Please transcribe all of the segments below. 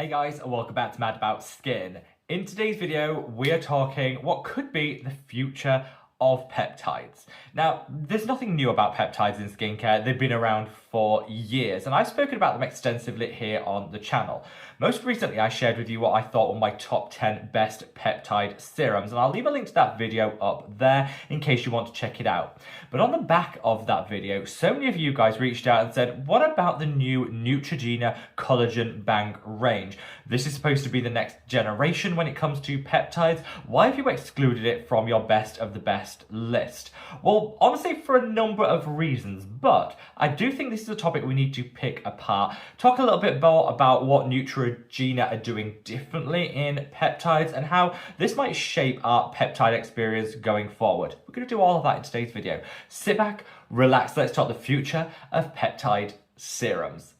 Hey guys, and welcome back to Mad About Skin. In today's video, we are talking what could be the future of peptides. Now, there's nothing new about peptides in skincare. They've been around for years, and I've spoken about them extensively here on the channel. Most recently, I shared with you what I thought were my top 10 best peptide serums, and I'll leave a link to that video up there in case you want to check it out. But on the back of that video, so many of you guys reached out and said, what about the new Neutrogena Collagen Bank range? This is supposed to be the next generation when it comes to peptides. Why have you excluded it from your best of the best list? Well, honestly, for a number of reasons, but I do think this is a topic we need to pick apart, talk a little bit more about what Neutrogena are doing differently in peptides and how this might shape our peptide experience going forward. We're going to do all of that in today's video. Sit back, relax, let's talk the future of peptide serums.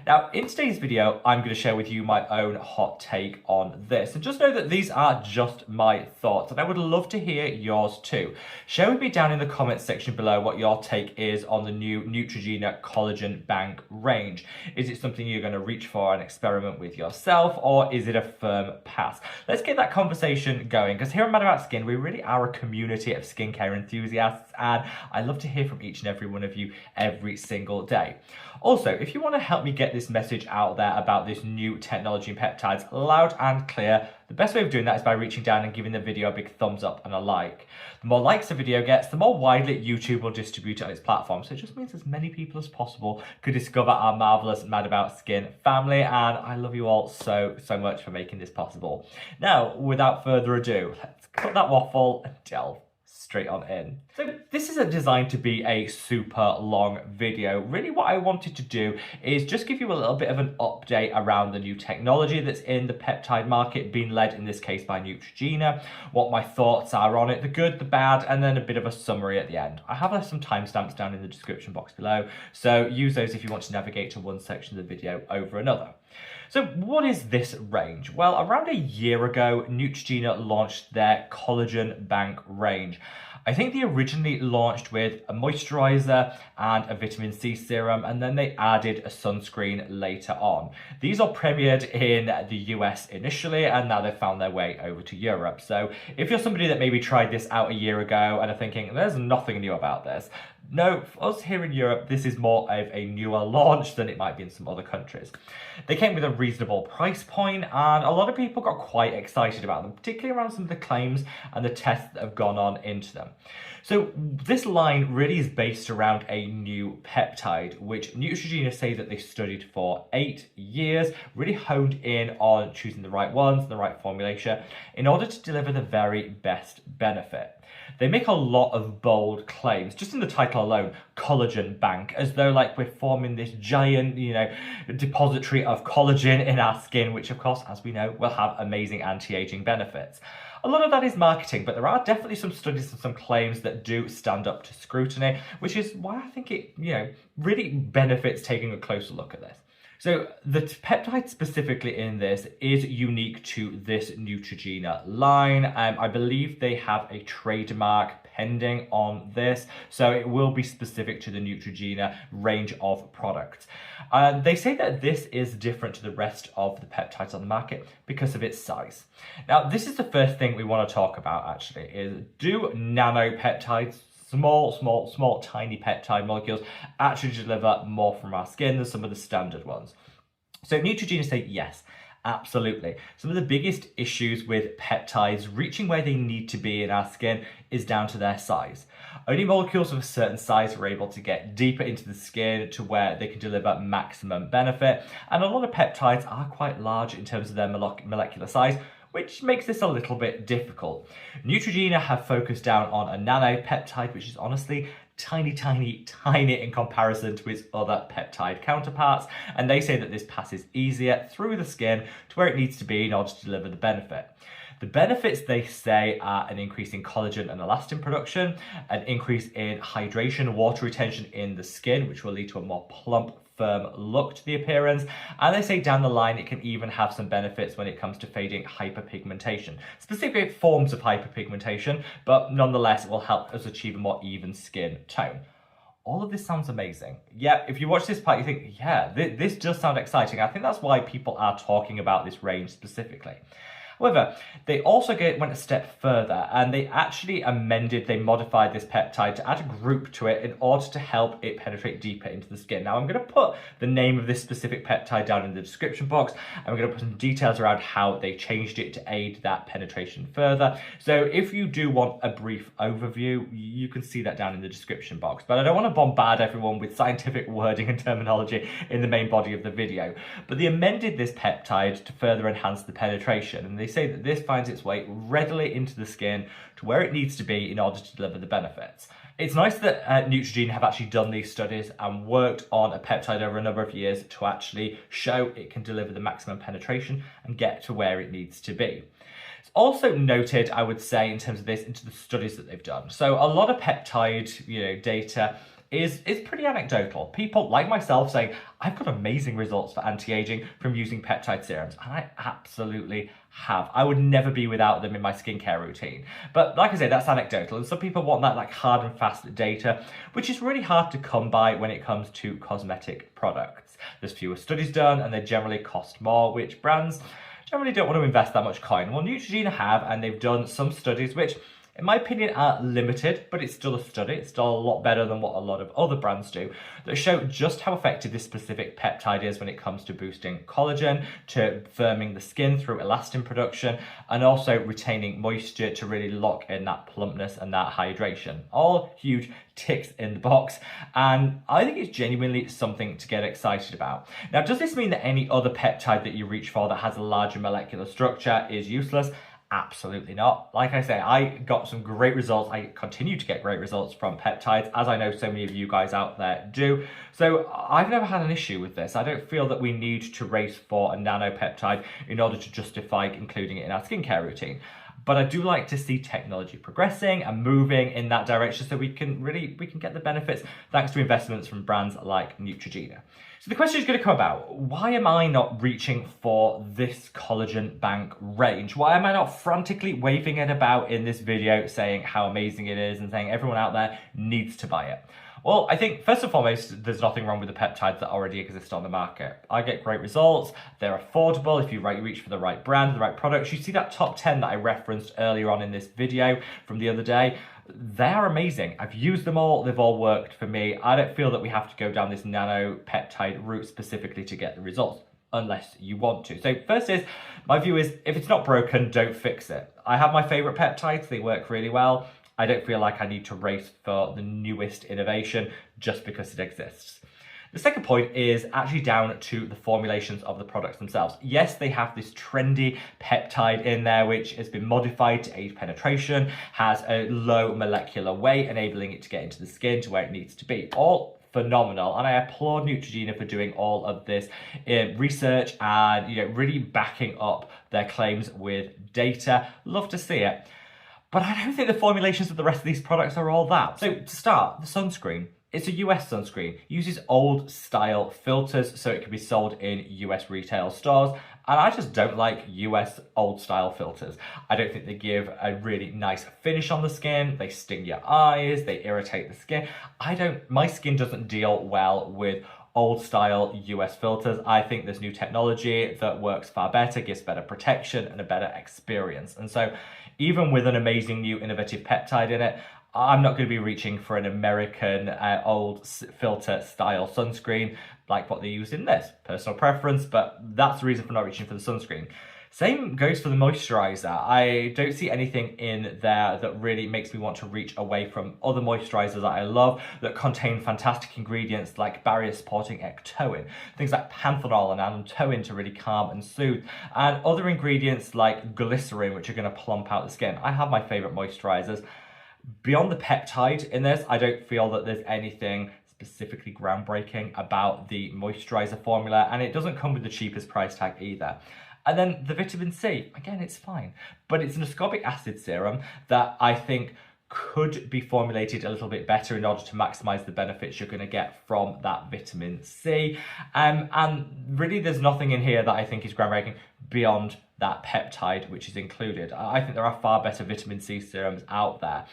Now, in today's video, I'm going to share with you my own hot take on this. And just know that these are just my thoughts, and I would love to hear yours too. Share with me down in the comments section below what your take is on the new Neutrogena Collagen Bank range. Is it something you're going to reach for and experiment with yourself, or is it a firm pass? Let's get that conversation going, because here on Mad About Skin, we really are a community of skincare enthusiasts, and I love to hear from each and every one of you every single day. Also, if you want to help me get this message out there about this new technology in peptides loud and clear, the best way of doing that is by reaching down and giving the video a big thumbs up and a like. The more likes a video gets, the more widely YouTube will distribute it on its platform. So it just means as many people as possible could discover our marvelous Mad About Skin family. And I love you all so much for making this possible. Now, without further ado, let's cut that waffle and delve straight on in. So this isn't designed to be a super long video. Really what I wanted to do is just give you a little bit of an update around the new technology that's in the peptide market, being led in this case by Neutrogena, what my thoughts are on it, the good, the bad, and then a bit of a summary at the end. I have some timestamps down in the description box below, so use those if you want to navigate to one section of the video over another. So what is this range? Well, around a year ago, Neutrogena launched their Collagen Bank range. I think they originally launched with a moisturizer and a vitamin C serum, and then they added a sunscreen later on. These are premiered in the US initially, and now they've found their way over to Europe. So if you're somebody that maybe tried this out a year ago and are thinking, there's nothing new about this, no, for us here in Europe, this is more of a newer launch than it might be in some other countries. They came with a reasonable price point, and a lot of people got quite excited about them, particularly around some of the claims and the tests that have gone on into them. So this line really is based around a new peptide, which Neutrogena say that they studied for 8 years, really honed in on choosing the right ones, the right formulation, in order to deliver the very best benefit. They make a lot of bold claims, just in the title alone, Collagen Bank, as though like we're forming this giant, depository of collagen in our skin, which of course, as we know, will have amazing anti-aging benefits. A lot of that is marketing, but there are definitely some studies and some claims that do stand up to scrutiny, which is why I think it, really benefits taking a closer look at this. So the peptide specifically in this is unique to this Neutrogena line. I believe they have a trademark pending on this, so it will be specific to the Neutrogena range of products. They say that this is different to the rest of the peptides on the market because of its size. Now, this is the first thing we want to talk about actually, is do nanopeptides, small, tiny peptide molecules actually deliver more from our skin than some of the standard ones? So Neutrogena say yes, absolutely. Some of the biggest issues with peptides reaching where they need to be in our skin is down to their size. Only molecules of a certain size are able to get deeper into the skin to where they can deliver maximum benefit. And a lot of peptides are quite large in terms of their molecular size, which makes this a little bit difficult. Neutrogena have focused down on a nanopeptide, which is honestly tiny in comparison to its other peptide counterparts, and they say that this passes easier through the skin to where it needs to be in order to deliver the benefit. The benefits, they say, are an increase in collagen and elastin production, an increase in hydration, water retention in the skin, which will lead to a more plump, firm look to the appearance, and they say down the line it can even have some benefits when it comes to fading hyperpigmentation, specific forms of hyperpigmentation, but nonetheless it will help us achieve a more even skin tone. all of this sounds amazing. Yeah, if you watch this part, you think, yeah, this does sound exciting. I think that's why people are talking about this range specifically. However, they also went a step further and they actually they modified this peptide to add a group to it in order to help it penetrate deeper into the skin. Now, I'm going to put the name of this specific peptide down in the description box, and we're going to put some details around how they changed it to aid that penetration further. So if you do want a brief overview, you can see that down in the description box. But I don't want to bombard everyone with scientific wording and terminology in the main body of the video. But they amended this peptide to further enhance the penetration, and they say that this finds its way readily into the skin to where it needs to be in order to deliver the benefits. It's nice that Neutrogena have actually done these studies and worked on a peptide over a number of years to actually show it can deliver the maximum penetration and get to where it needs to be. It's also noted, I would say, in terms of this, into the studies that they've done. So a lot of peptide, data is pretty anecdotal. People like myself saying, I've got amazing results for anti-aging from using peptide serums, and I absolutely have. I would never be without them in my skincare routine. But like I say, that's anecdotal, and some people want that like hard and fast data, which is really hard to come by when it comes to cosmetic products. There's fewer studies done, and they generally cost more, which brands generally don't want to invest that much coin. Well, Neutrogena have, and they've done some studies which, in my opinion, are limited, but it's still a study. It's still a lot better than what a lot of other brands do, that show just how effective this specific peptide is when it comes to boosting collagen, to firming the skin through elastin production, and also retaining moisture to really lock in that plumpness and that hydration. All huge ticks in the box, and I think it's genuinely something to get excited about. Now, does this mean that any other peptide that you reach for that has a larger molecular structure is useless? Absolutely not. Like I say, I got some great results. I continue to get great results from peptides, as I know so many of you guys out there do. So I've never had an issue with this. I don't feel that we need to race for a nanopeptide in order to justify including it in our skincare routine. But I do like to see technology progressing and moving in that direction so we can get the benefits thanks to investments from brands like Neutrogena. So the question is going to come about, why am I not reaching for this collagen bank range? Why am I not frantically waving it about in this video saying how amazing it is and saying everyone out there needs to buy it? Well, I think first and foremost, there's nothing wrong with the peptides that already exist on the market. I get great results. They're affordable if you reach for the right brand, the right products. You see that top 10 that I referenced earlier on in this video from the other day. They're amazing. I've used them all. They've all worked for me. I don't feel that we have to go down this nano peptide route specifically to get the results, unless you want to. So first is, my view is, if it's not broken, don't fix it. I have my favorite peptides. They work really well. I don't feel like I need to race for the newest innovation just because it exists. The second point is actually down to the formulations of the products themselves. Yes, they have this trendy peptide in there, which has been modified to aid penetration, has a low molecular weight, enabling it to get into the skin to where it needs to be. All phenomenal, and I applaud Neutrogena for doing all of this research and really backing up their claims with data. Love to see it. But I don't think the formulations of the rest of these products are all that. So to start, the sunscreen. It's a US sunscreen, uses old style filters so it can be sold in US retail stores. And I just don't like US old style filters. I don't think they give a really nice finish on the skin. They sting your eyes, they irritate the skin. My skin doesn't deal well with old style US filters. I think there's new technology that works far better, gives better protection and a better experience. And so even with an amazing new innovative peptide in it, I'm not going to be reaching for an American old filter style sunscreen like what they use in this. Personal preference, but that's the reason for not reaching for the sunscreen. Same goes for the moisturizer. I don't see anything in there that really makes me want to reach away from other moisturizers that I love that contain fantastic ingredients like barrier supporting ectoin, things like panthenol and allantoin to really calm and soothe, and other ingredients like glycerin, which are going to plump out the skin. I have my favorite moisturizers. Beyond the peptide in this, I don't feel that there's anything specifically groundbreaking about the moisturizer formula, and it doesn't come with the cheapest price tag either. And then the vitamin C, again, it's fine, but it's an ascorbic acid serum that I think could be formulated a little bit better in order to maximize the benefits you're going to get from that vitamin C. And really, there's nothing in here that I think is groundbreaking beyond that peptide which is included. I think there are far better vitamin C serums out there.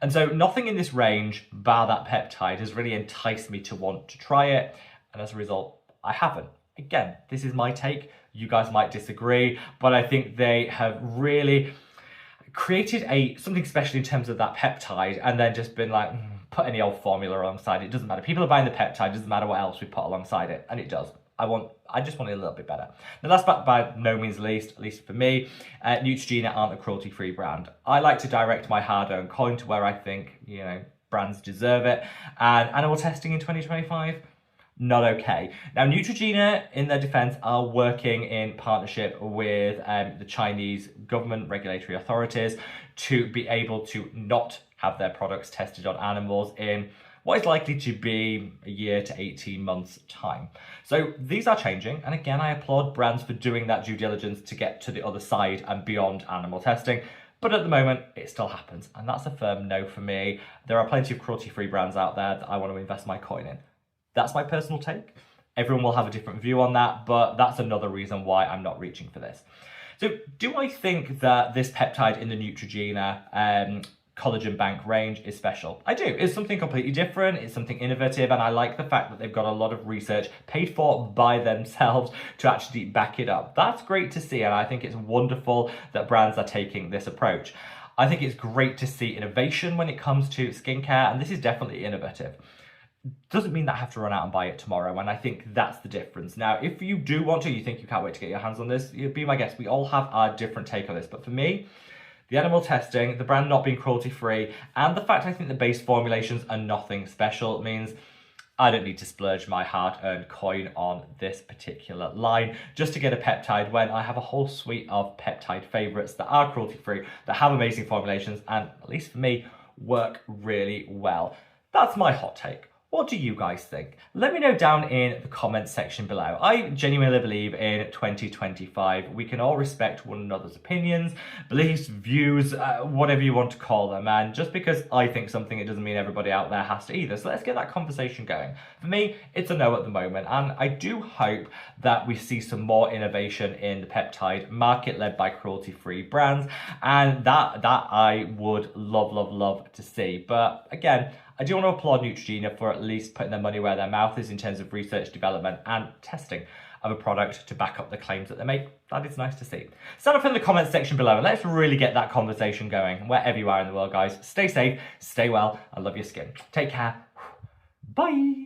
And so nothing in this range, bar that peptide, has really enticed me to want to try it. And as a result, I haven't. Again, this is my take. You guys might disagree, but I think they have really created something special in terms of that peptide and then just been like, put any old formula alongside it. It doesn't matter. People are buying the peptide. It doesn't matter what else we put alongside it. And it does. I just want it a little bit better. Now, last but by no means least, at least for me, Neutrogena aren't a cruelty-free brand. I like to direct my hard-earned coin to where I think, brands deserve it. And animal testing in 2025, not okay. Now, Neutrogena, in their defense, are working in partnership with the Chinese government regulatory authorities to be able to not have their products tested on animals in what is likely to be a year to 18 months time. So these are changing. And again, I applaud brands for doing that due diligence to get to the other side and beyond animal testing. But at the moment, it still happens. And that's a firm no for me. There are plenty of cruelty-free brands out there that I want to invest my coin in. That's my personal take. Everyone will have a different view on that, but that's another reason why I'm not reaching for this. So do I think that this peptide in the Neutrogena Collagen Bank range is special? I do. It's something completely different. It's something innovative, and I like the fact that they've got a lot of research paid for by themselves to actually back it up. That's great to see, and I think it's wonderful that brands are taking this approach. I think it's great to see innovation when it comes to skincare, and this is definitely innovative. Doesn't mean that I have to run out and buy it tomorrow, and I think that's the difference. Now, if you do want to, you think you can't wait to get your hands on this, be my guest. We all have our different take on this, but for me, the animal testing, the brand not being cruelty-free, and the fact I think the base formulations are nothing special means I don't need to splurge my hard-earned coin on this particular line just to get a peptide when I have a whole suite of peptide favourites that are cruelty-free, that have amazing formulations, and at least for me, work really well. That's my hot take. What do you guys think? Let me know down in the comments section below. I genuinely believe in 2025, we can all respect one another's opinions, beliefs, views, whatever you want to call them. And just because I think something, it doesn't mean everybody out there has to either. So let's get that conversation going. For me, it's a no at the moment. And I do hope that we see some more innovation in the peptide market led by cruelty-free brands. And that I would love to see. But again, I do want to applaud Neutrogena for at least putting their money where their mouth is in terms of research, development, and testing of a product to back up the claims that they make. That is nice to see. Stand up in the comments section below and let's really get that conversation going. Wherever you are in the world, guys, stay safe, stay well, and love your skin. Take care. Bye.